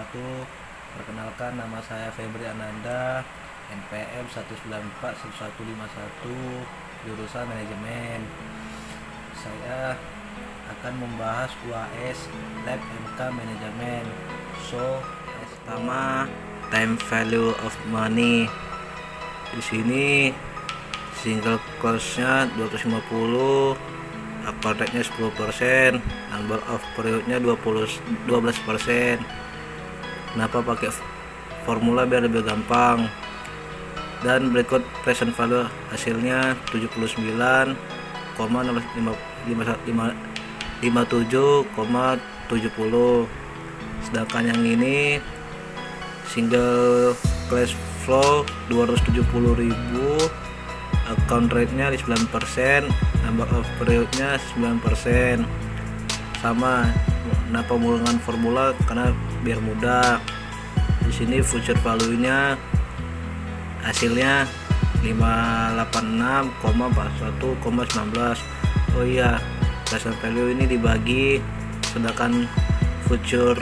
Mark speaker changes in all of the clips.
Speaker 1: wabarakatuh. Perkenalkan, nama saya Febri Ananda, NPM 1941151, jurusan manajemen. Saya akan membahas UAS Lab MK Manajemen. Pertama, time value of money. Di sini single cost-nya 250, upper rate-nya 10%, number of period-nya 12%. Kenapa pakai formula biar lebih gampang? Dan berikut present value hasilnya 79,57,70. Sedangkan yang ini single cash flow 270.000, account rate-nya 9%, number of period-nya 9%. Sama. Kenapa menggunakan formula? Karena biar mudah. Di sini future value-nya hasilnya 586,41,19. Oh iya, present value ini dibagi, sedangkan future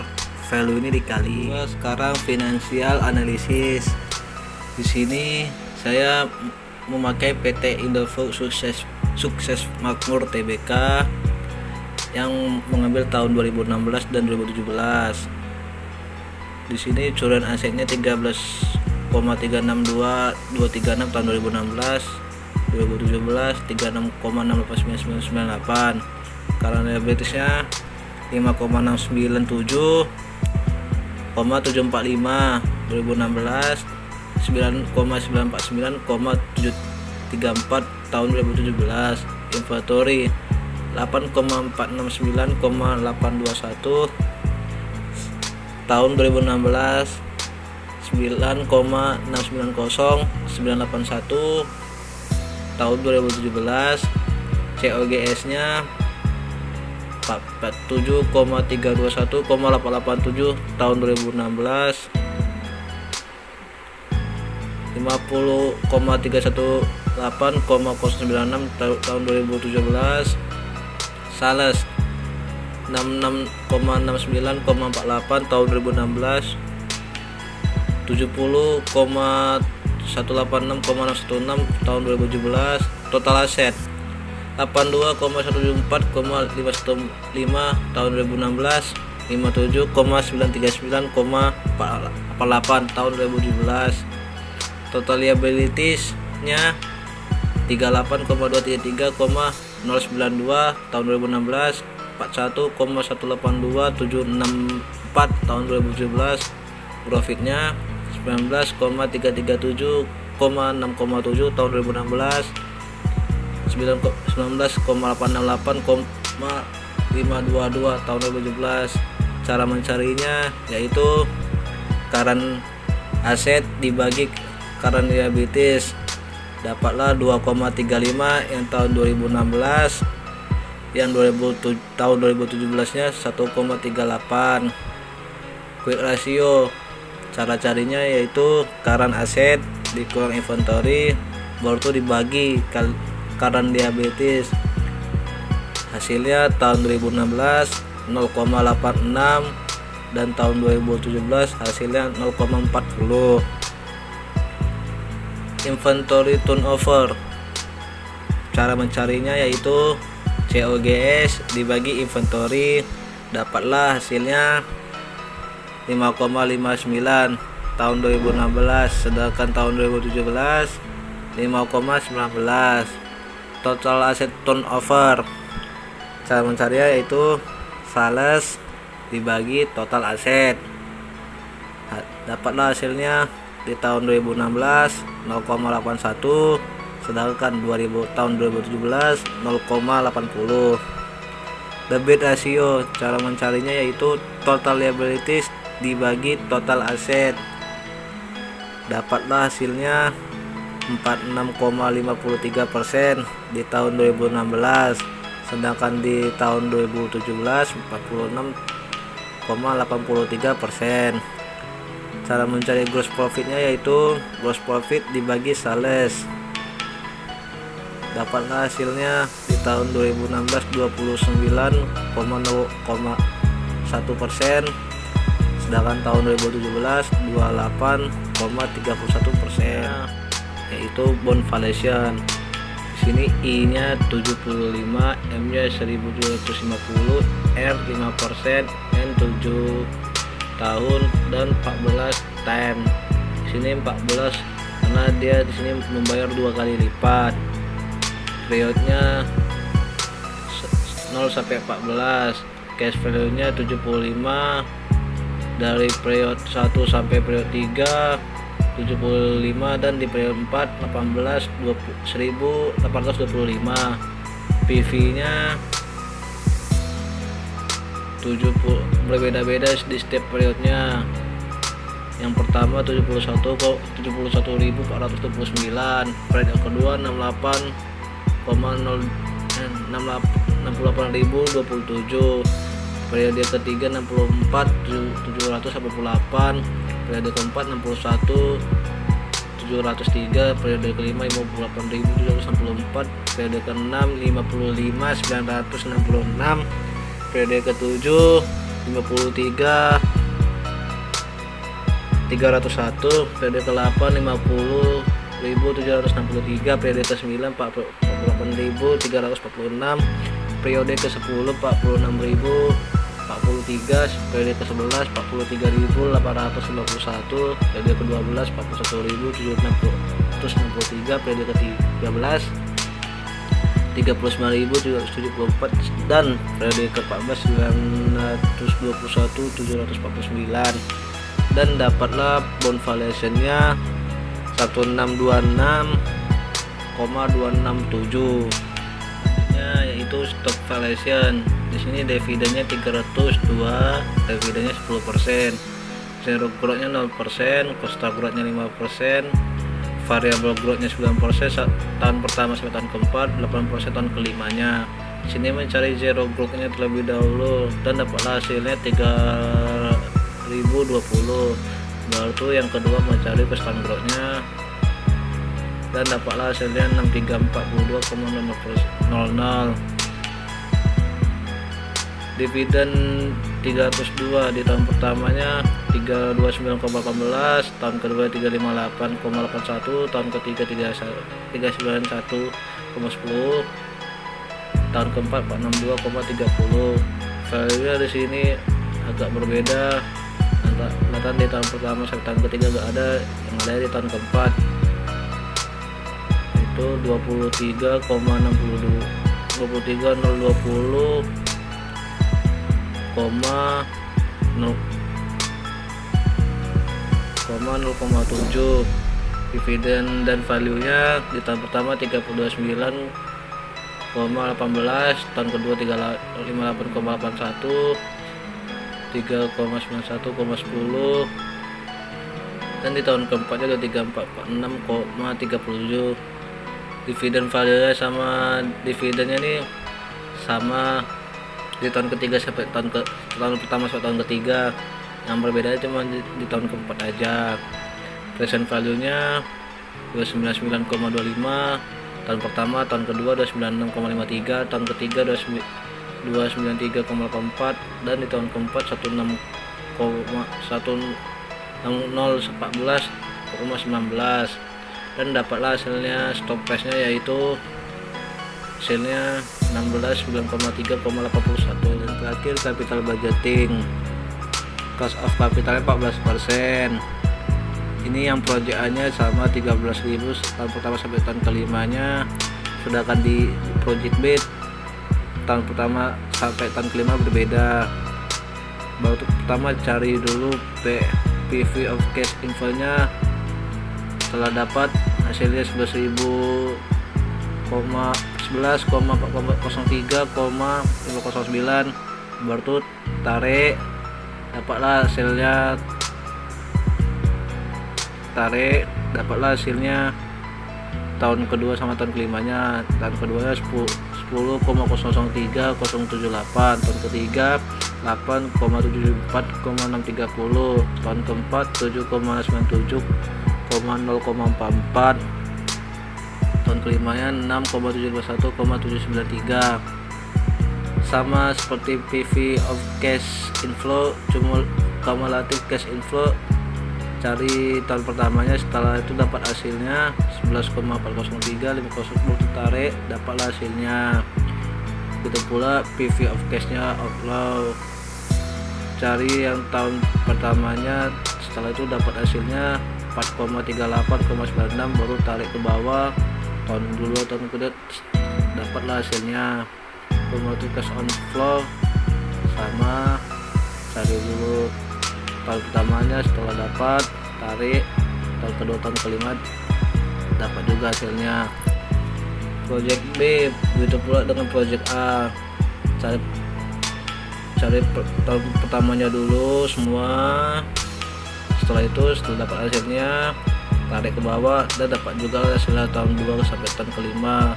Speaker 1: value ini dikali. Sekarang financial analysis. Di sini saya memakai PT Indofood Sukses Makmur Tbk yang mengambil tahun 2016 dan 2017. Di sini curian asetnya 13,362236 tahun 2016, 2017 36,689998. Karena liabilitiesnya 5,697,745 2016, 9,949,734 tahun 2017. Inventory 8,469,821 tahun 2016, 9,690,981 tahun 2017. COGS nya 47,321,887 tahun 2016, 50,318,096 tahun 2017. Sales 66,69,48 tahun 2016, 70,186,616 tahun 2017. Total aset 82,174,515 tahun 2016, 57,939,48 tahun 2017. Total liabilities nya 38,233,092 tahun 2016, 41,182,764 tahun 2017. Profitnya 19,337,6,7 tahun 2016, 19,868,522 tahun 2017. Cara mencarinya yaitu current aset dibagi current liabilities, dapatlah 2,35 yang tahun 2016, yang tahun 2017 nya 1,38. Quick ratio, cara carinya yaitu current asset dikurang inventory baru itu dibagi current liabilities. Hasilnya tahun 2016 0,86 dan tahun 2017 hasilnya 0,40. Inventory turnover, cara mencarinya yaitu COGS dibagi inventory, dapatlah hasilnya 5,59 tahun 2016, sedangkan tahun 2017 5,19. Total asset turnover, cara mencarinya yaitu sales dibagi total aset, dapatlah hasilnya di tahun 2016 0,81, sedangkan tahun 2017 0,80. Debit ratio, cara mencarinya yaitu total liabilities dibagi total aset, dapatlah hasilnya 46,53% di tahun 2016, sedangkan di tahun 2017 46,83%. Cara mencari gross profitnya yaitu gross profit dibagi sales, dapatlah hasilnya di tahun 2016 29,0,1%, sedangkan tahun 2017 28,31%, yaitu bond valuation. Di sini I-nya 75, M-nya 1250, R 5%, N 7 tahun dan 14 time. Di sini 14 karena dia di sini membayar 2 kali lipat. Periodnya 0 sampai 14. Cash value-nya 75. Dari period 1 sampai period 3 75, dan di period 4 1825. PV-nya 70, berbeda-beda di setiap periodnya. Yang pertama 71.429, period yang kedua 68.027, periode ketiga 64.788, periode keempat 61.703, periode kelima 58.764, periode keenam 55.966, periode ketujuh 53.301, periode ke-8 50.763, periode ke-9 48.346, periode ke-10 46.043, periode ke-11 43.851, periode ke-12 41.763, periode ke-13 39.774, dan periode ke-14 921.749. Dan dapatlah bond valuation-nya 1626,267, yaitu stock valuation. Di sini dividennya 302, dividennya 10%, zero growth-nya 0%, cost growth-nya 5%, variable growth-nya 9%, tahun pertama sampai tahun keempat, 8% tahun kelimanya. Di sini mencari zero growth-nya terlebih dahulu dan dapatlah hasilnya 3020. Baru tuh yang kedua mencari cost growth-nya dan dapatlah hasilnya 6342,00. Dividen 302 di tahun pertamanya 329,18, tahun kedua 358,81, tahun ketiga 391,10, tahun keempat 462,30. Value di sini agak berbeda. Nanti di tahun pertama sampai tahun ketiga enggak ada, yang ada di tahun keempat itu 23,020 0,7. Dividen dan value-nya di tahun pertama 39,18, tahun kedua 58,81, 3,91,10, dan di tahun keempatnya ada 3446,37. Dividen value-nya sama dividennya nih sama di tahun ketiga sampai tahun pertama sampai tahun ketiga. Yang berbeda cuma di tahun keempat aja. Present value-nya 299,25, tahun pertama, tahun kedua 296,53, tahun ketiga 293,84, dan di tahun keempat 16,14,19, dan dapatlah hasilnya stock price-nya yaitu hasilnya 16,9,3,81. Dan terakhir capital budgeting, cost of capitalnya 14%. Ini yang proyekannya sama 13.000 tahun pertama sampai tahun kelimanya, sedangkan di project bid tahun pertama sampai tahun kelima berbeda. Baru pertama cari dulu PV of cash info-nya. Setelah dapat hasilnya 11,403,509, baru tuh tarik, dapatlah hasilnya tahun kedua sama tahun kelimanya. Tahun keduanya 10,003,078, tahun ketiga 8,74,630, tahun keempat 7,97,044, tahun kelimanya 6,721,793. sama seperti PV of cash inflow, cumulative cash inflow. Cari tahun pertamanya, setelah itu dapat hasilnya 11,403, 50 tarik, dapatlah hasilnya. Begitu pula PV of cash-nya outflow. Cari yang tahun pertamanya, setelah itu dapat hasilnya 4,38,96, baru tarik ke bawah. Tahun kedua dapatlah hasilnya. Cumulative cash outflow sama, cari dulu tahun pertamanya, setelah dapat tarik, tahun kedua tahun kelima dapat juga hasilnya. Project B, begitu pula dengan project A. Cari tahun pertamanya dulu semua, setelah itu setelah dapat hasilnya tarik ke bawah dan dapat juga hasilnya tahun 2 sampai tahun kelima.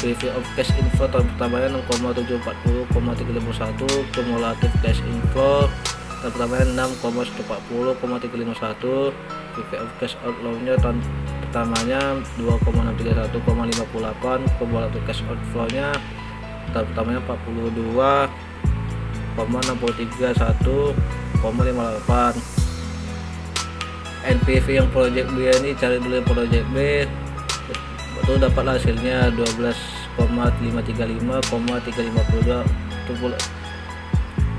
Speaker 1: PV of cash inflow tahun pertamanya 6,740,351, cumulative cash inflow tahun pertamanya 6,140,351, PV of cash outflow-nya tahun pertamanya 2,631,58, cumulative cash outflow-nya tahun pertamanya 42,631,58. NPV yang project B ini, cari dulu yang project B, itu dapat hasilnya 12,535,352.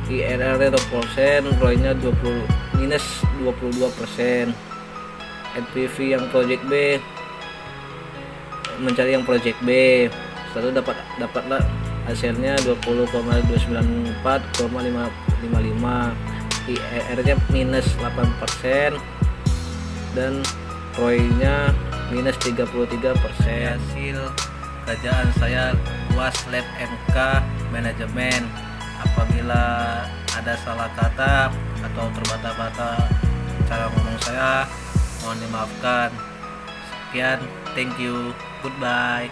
Speaker 1: IRR 0%, ROI-nya minus 22%. NPV yang project B, mencari yang project B, setelah itu dapatlah hasilnya 20,294,555. IRR-nya minus 8% dan ROI-nya minus 33%. Hasil kerjaan saya UAS Lab MK Manajemen. Apabila ada salah kata atau terbata-bata cara ngomong saya, mohon dimaafkan. Sekian, thank you, goodbye.